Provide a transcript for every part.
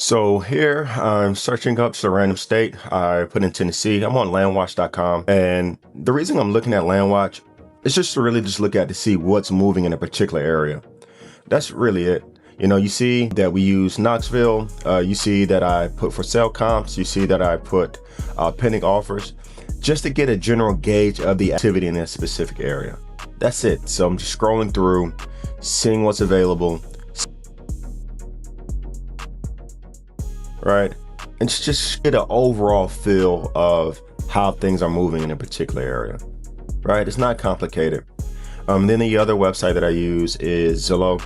So here I'm searching up just a random state. I put in Tennessee. I'm on landwatch.com. And the reason I'm looking at Landwatch is just to really just look at to see what's moving in a particular area. That's really it. You see that we use Knoxville. You see that I put for sale comps. You see that I put pending offers just to get a general gauge of the activity in a specific area. That's it. So I'm just scrolling through, seeing what's available. Right? And just get an overall feel of how things are moving in a particular area. Right? It's not complicated. Then the other website that I use is Zillow.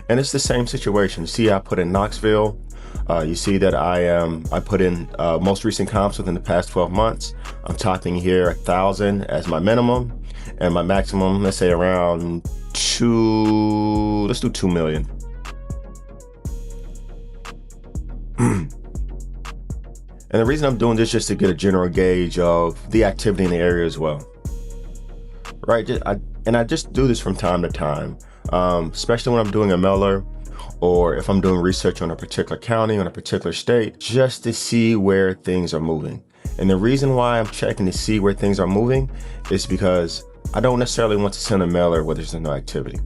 And it's the same situation. You see, I put in Knoxville. You see that I put in most recent comps within the past 12 months. I'm typing here 1,000 as my minimum, and my maximum, let's say around let's do 2 million. And the reason I'm doing this is just to get a general gauge of the activity in the area as well. Right? I just do this from time to time, especially when I'm doing a mailer or if I'm doing research on a particular county, on a particular state, just to see where things are moving. And the reason why I'm checking to see where things are moving is because I don't necessarily want to send a mailer where there's no activity.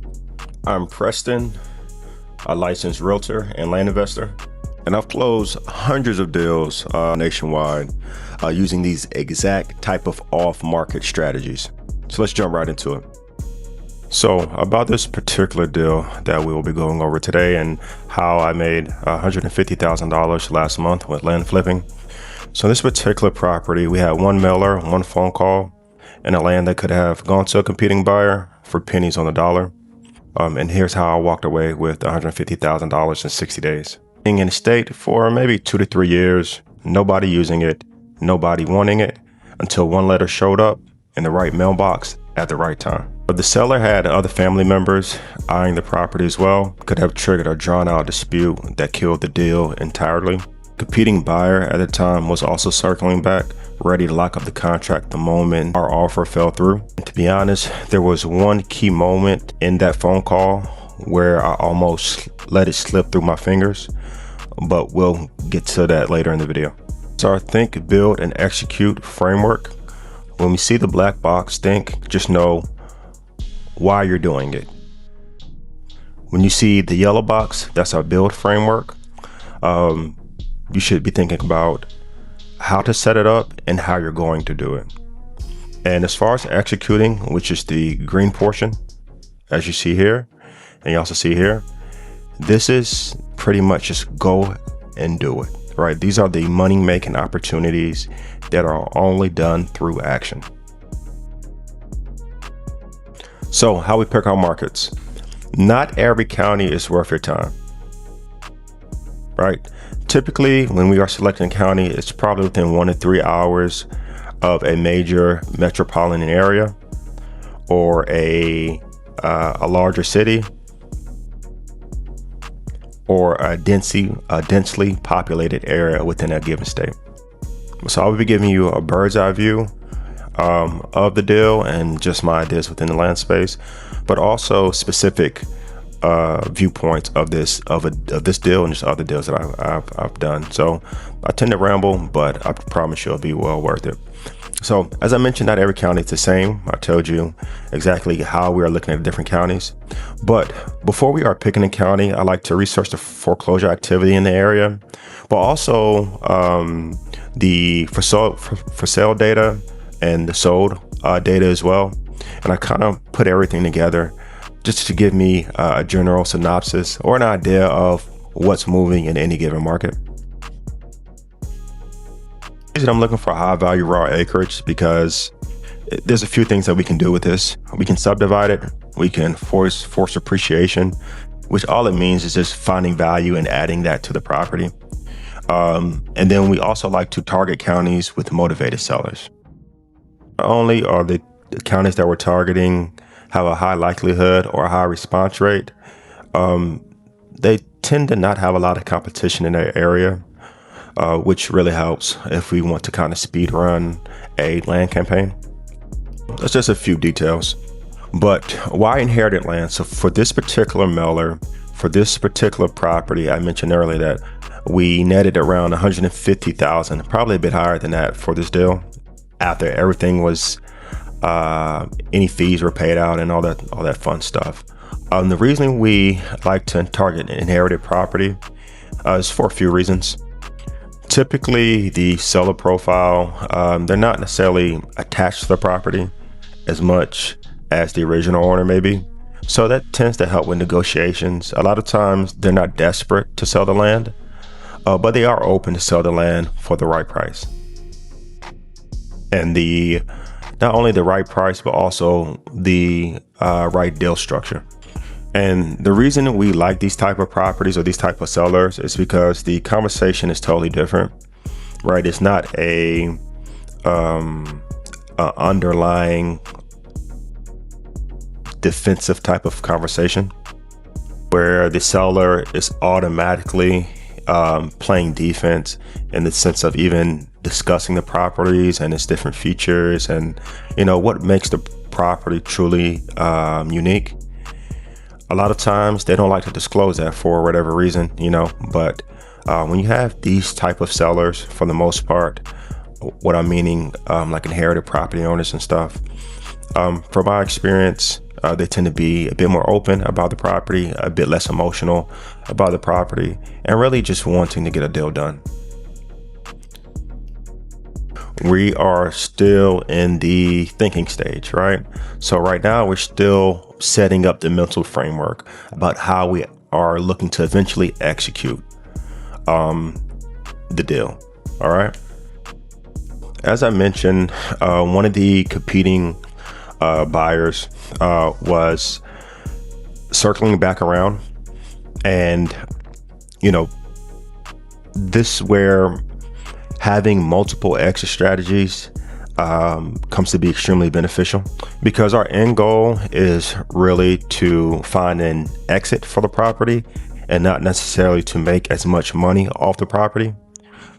I'm Preston, a licensed realtor and land investor. And I've closed hundreds of deals nationwide using these exact type of off-market strategies. So let's jump right into it. So about this particular deal that we will be going over today and how I made $150,000 last month with land flipping. So this particular property, we had one mailer, one phone call, and a land that could have gone to a competing buyer for pennies on the dollar. And here's how I walked away with $150,000 in 60 days. Being in the state for maybe 2 to 3 years, nobody using it, nobody wanting it, until one letter showed up in the right mailbox at the right time. But the seller had other family members eyeing the property as well, could have triggered a drawn out dispute that killed the deal entirely. Competing buyer at the time was also circling back, ready to lock up the contract the moment our offer fell through. And to be honest, there was one key moment in that phone call where I almost let it slip through my fingers, but we'll get to that later in the video. So our think, build, and execute framework. When we see the black box, just know why you're doing it. When you see the yellow box, that's our build framework. You should be thinking about how to set it up and how you're going to do it. And as far as executing, which is the green portion, as you see here, and you also see here, this is pretty much just go and do it, right? These are the money-making opportunities that are only done through action. So how we pick our markets. Not every county is worth your time, right? Typically, when we are selecting a county, it's probably within 1 to 3 hours of a major metropolitan area or a larger city, or a densely populated area within a given state. So I will be giving you a bird's eye view of the deal and just my ideas within the land space, but also specific viewpoints of this deal and just other deals that I've done. So I tend to ramble, but I promise you it'll be well worth it. So as I mentioned, not every county is the same. I told you exactly how we are looking at different counties. But before we are picking a county, I like to research the foreclosure activity in the area, but also the for sale data and the sold data as well. And I kind of put everything together just to give me a general synopsis or an idea of what's moving in any given market. I'm looking for high value raw acreage because there's a few things that we can do with this. We can subdivide it. We can force appreciation, which all it means is just finding value and adding that to the property. And then we also like to target counties with motivated sellers. Not only are the counties that we're targeting have a high likelihood or a high response rate, they tend to not have a lot of competition in their area. Which really helps if we want to kind of speed run a land campaign. That's just a few details. But why inherited land? So for this particular mailer, for this particular property, I mentioned earlier that We netted around 150,000, probably a bit higher than that for this deal, after everything was any fees were paid out and all that fun stuff. The reason we like to target inherited property is for a few reasons. Typically, the seller profile, they're not necessarily attached to the property as much as the original owner may be. So that tends to help with negotiations. A lot of times they're not desperate to sell the land, but they are open to sell the land for the right price. And not only the right price, but also the right deal structure. And the reason we like these type of properties or these type of sellers is because the conversation is totally different, right? It's not a underlying defensive type of conversation where the seller is automatically playing defense in the sense of even discussing the properties and its different features and, what makes the property truly unique. A lot of times they don't like to disclose that for whatever reason, but when you have these type of sellers, for the most part, what I'm meaning, like inherited property owners and stuff, from my experience, they tend to be a bit more open about the property, a bit less emotional about the property, and really just wanting to get a deal done. We are still in the thinking stage, right? So right now we're still setting up the mental framework about how we are looking to eventually execute the deal. All right. As I mentioned, one of the competing buyers was circling back around, and this where having multiple exit strategies comes to be extremely beneficial, because our end goal is really to find an exit for the property and not necessarily to make as much money off the property.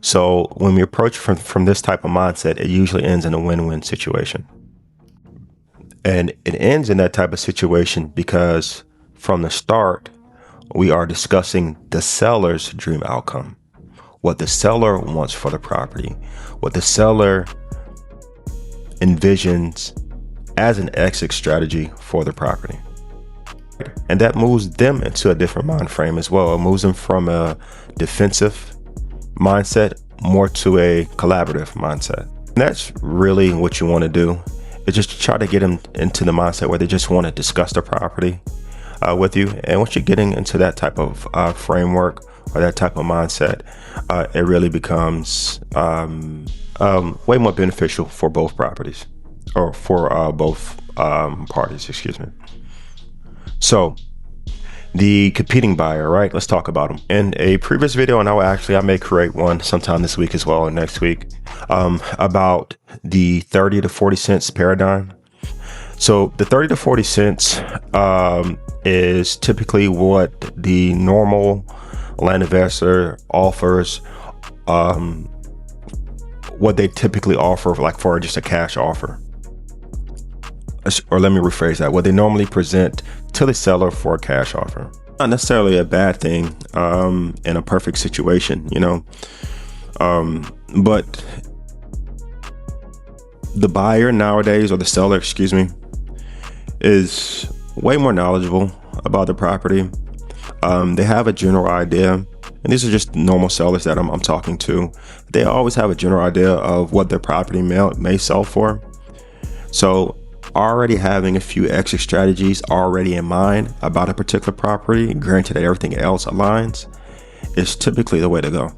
So when we approach from this type of mindset, it usually ends in a win-win situation. And it ends in that type of situation because from the start, we are discussing the seller's dream outcome, what the seller wants for the property, what the seller envisions as an exit strategy for the property. And that moves them into a different mind frame as well. It moves them from a defensive mindset more to a collaborative mindset. And that's really what you want to do. It's just try to get them into the mindset where they just want to discuss the property with you. And once you're getting into that type of framework or that type of mindset, it really becomes way more beneficial for both properties, or for both parties, excuse me. So the competing buyer, right? Let's talk about them. In a previous video, and I may create one sometime this week as well, or next week, about the 30 to 40 cents paradigm. So the 30 to 40 cents is typically what the normal land investor offers, what they typically offer, like for just a cash offer. Or let me rephrase that, what they normally present to the seller for a cash offer. Not necessarily a bad thing in a perfect situation, but the buyer nowadays, or the seller, excuse me, is way more knowledgeable about the property. They have a general idea, and these are just normal sellers that I'm talking to. They always have a general idea of what their property may sell for. So already having a few exit strategies already in mind about a particular property, granted that everything else aligns, is typically the way to go.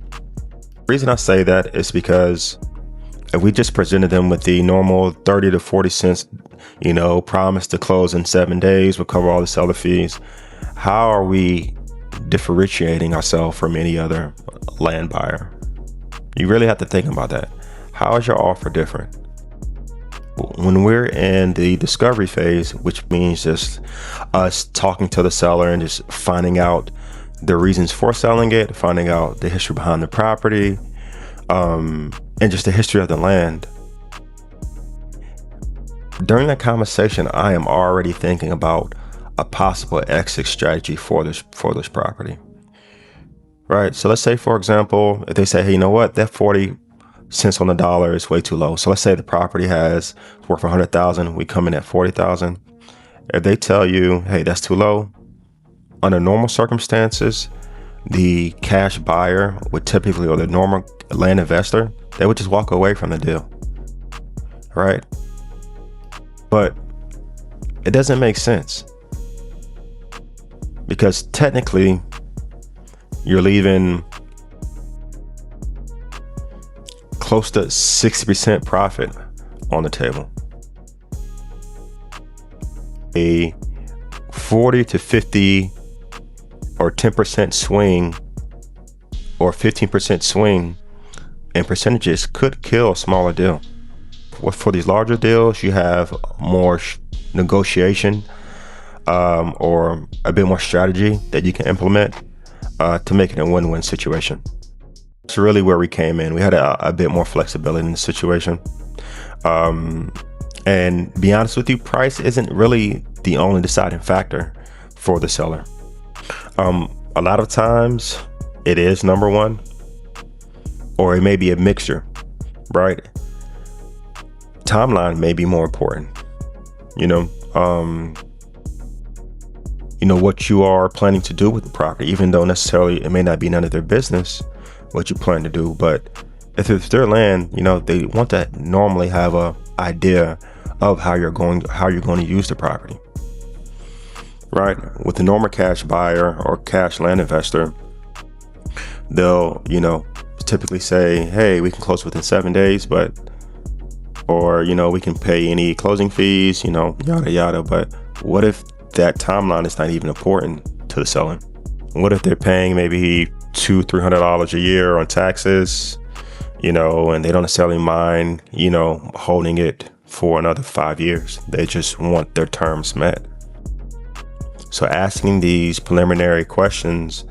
The reason I say that is because if we just presented them with the normal 30 to 40 cents, promise to close in 7 days, we'll cover all the seller fees, how are we differentiating ourselves from any other land buyer? You really have to think about that. How is your offer different? When we're in the discovery phase, which means just us talking to the seller and just finding out the reasons for selling it, finding out the history behind the property, and just the history of the land. During that conversation, I am already thinking about a possible exit strategy for this property. right? So let's say, for example, if they say, hey, you know what, that 40 cents on the dollar is way too low. So let's say the property has worth 100,000, we come in at 40,000. If they tell you, hey, that's too low, under normal circumstances, the cash buyer would typically, or the normal land investor, they would just walk away from the deal, right? But it doesn't make sense, because technically you're leaving close to 60% profit on the table. A 40 to 50 or 10% swing or 15% swing in percentages could kill a smaller deal. For these larger deals, you have more negotiation or a bit more strategy that you can implement to make it a win-win situation. That's really where we came in. We had a bit more flexibility in the situation. And be honest with you, price isn't really the only deciding factor for the seller. A lot of times it is number one, or it may be a mixture, right? Timeline may be more important. What you are planning to do with the property, even though necessarily it may not be none of their business what you plan to do. But if it's their land, they want to normally have a idea of how you're going to use the property, right? With the normal cash buyer or cash land investor, they'll typically say, hey, we can close within 7 days, or we can pay any closing fees, yada yada. But what if that timeline is not even important to the seller? What if they're paying maybe $200-300 a year on taxes, and they don't necessarily mind, holding it for another 5 years? They just want their terms met. So asking these preliminary questions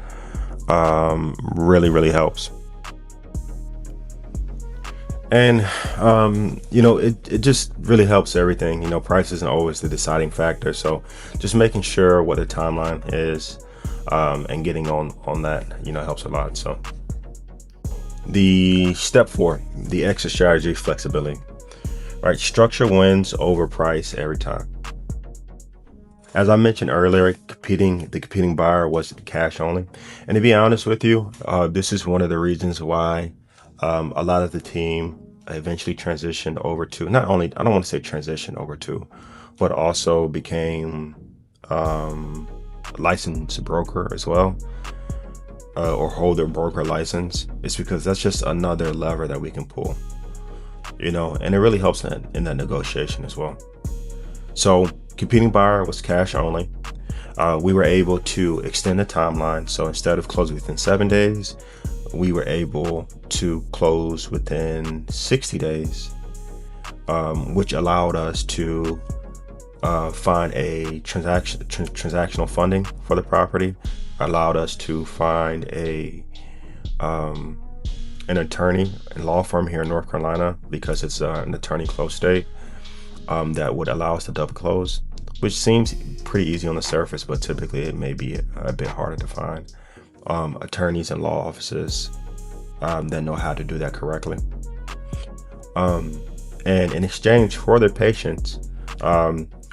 really, really helps. And, it just really helps everything. Price isn't always the deciding factor. So just making sure what the timeline is and getting on that, helps a lot. So the step 4, the exit strategy, flexibility, right? Structure wins over price every time. As I mentioned earlier, the competing buyer was cash only. And to be honest with you, this is one of the reasons why a lot of the team eventually transitioned over to, not only, I don't want to say transition over to, but also became licensed broker as well, or hold their broker license. It's because that's just another lever that we can pull, and it really helps in that negotiation as well. So competing buyer was cash only. We were able to extend the timeline. So instead of closing within 7 days, we were able to close within 60 days, which allowed us to find a transactional funding for the property, allowed us to find an attorney and law firm here in North Carolina, because it's an attorney closed state, that would allow us to double close, which seems pretty easy on the surface, but typically it may be a bit harder to find attorneys and law offices that know how to do that correctly. And in exchange for their patience,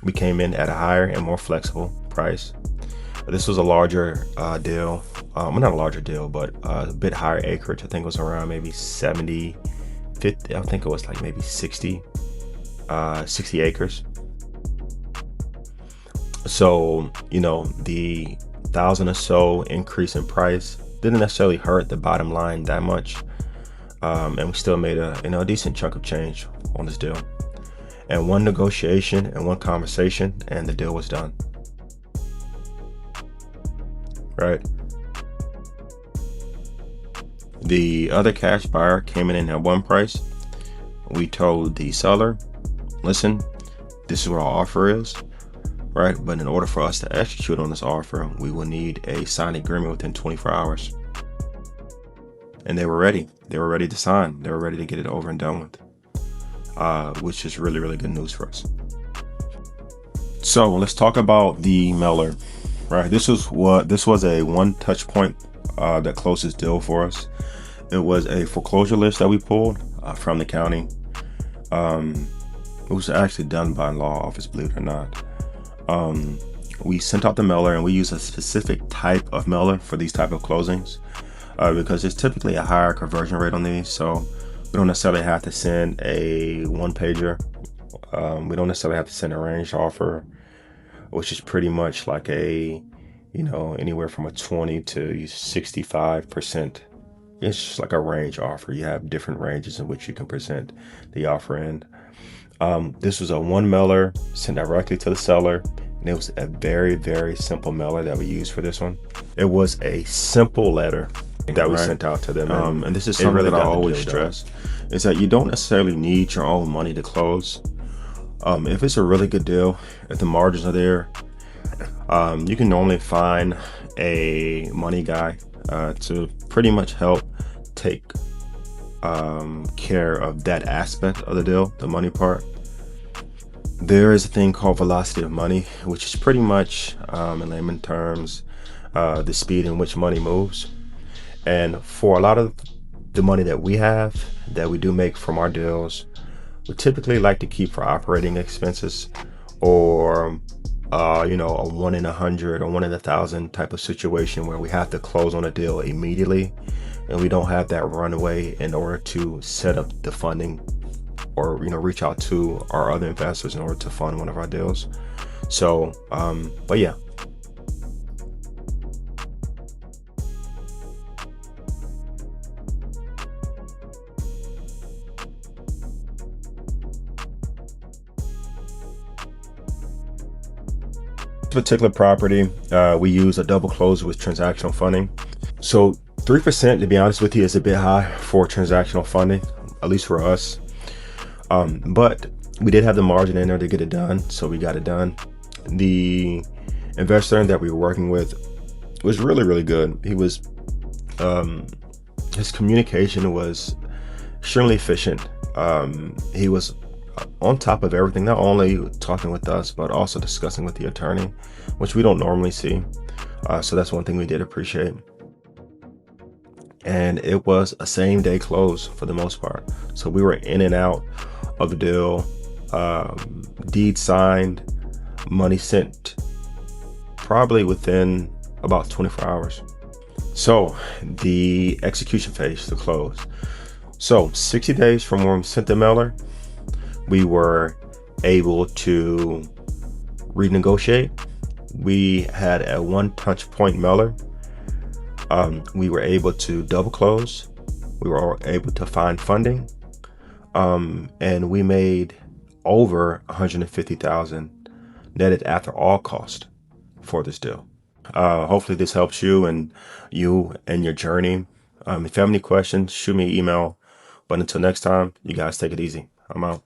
we came in at a higher and more flexible price. This was a larger deal. Well, not a larger deal, but a bit higher acreage. I think it was around maybe 70, 50. I think it was like maybe 60 acres. So, the 1,000 or so increase in price didn't necessarily hurt the bottom line that much. And we still made a decent chunk of change on this deal. And one negotiation and one conversation, and the deal was done. Right. The other cash buyer came in at one price. We told the seller, listen, this is what our offer is, right? But in order for us to execute on this offer, we will need a signed agreement within 24 hours. And they were ready. They were ready to sign. They were ready to get it over and done with, which is really, really good news for us. So let's talk about the mailer, right? This was a one touch point that closest deal for us. It was a foreclosure list that we pulled from the county. It was actually done by law office, believe it or not. We sent out the mailer, and we use a specific type of mailer for these type of closings because there's typically a higher conversion rate on these. So we don't necessarily have to send a one-pager. We don't necessarily have to send a range offer, which is pretty much like a, anywhere from a 20 to 65%. It's just like a range offer. You have different ranges in which you can present the offer in. This was a one mailer sent directly to the seller, and it was a very, very simple mailer that we used for this one. It was a simple letter that we sent out to them. And this is something that I always stress, is that you don't necessarily need your own money to close. If it's a really good deal, if the margins are there, you can normally find a money guy to pretty much help take care of that aspect of the deal, the money part. There is a thing called velocity of money, which is pretty much, in layman terms, the speed in which money moves. And for a lot of the money that we have, that we do make from our deals, we typically like to keep for operating expenses, or a 1 in 100 or 1 in 1,000 type of situation where we have to close on a deal immediately, and we don't have that runway in order to set up the funding or reach out to our other investors in order to fund one of our deals. So but yeah. Particular property, we use a double close with transactional funding. So 3%, to be honest with you, is a bit high for transactional funding, at least for us. But we did have the margin in there to get it done, so we got it done. The investor that we were working with was really, really good. He was, his communication was extremely efficient. He was on top of everything, not only talking with us, but also discussing with the attorney, which we don't normally see. So that's one thing we did appreciate. And it was a same day close for the most part. So we were in and out of the deal, deed signed, money sent probably within about 24 hours. So the execution phase, the close. So 60 days from when we sent the mailer, we were able to renegotiate. We had a one touch point mailer. We were able to double close. We were able to find funding. And we made over $150,000 netted after all cost for this deal. Hopefully this helps you and your journey. If you have any questions, shoot me an email. But until next time, you guys take it easy. I'm out.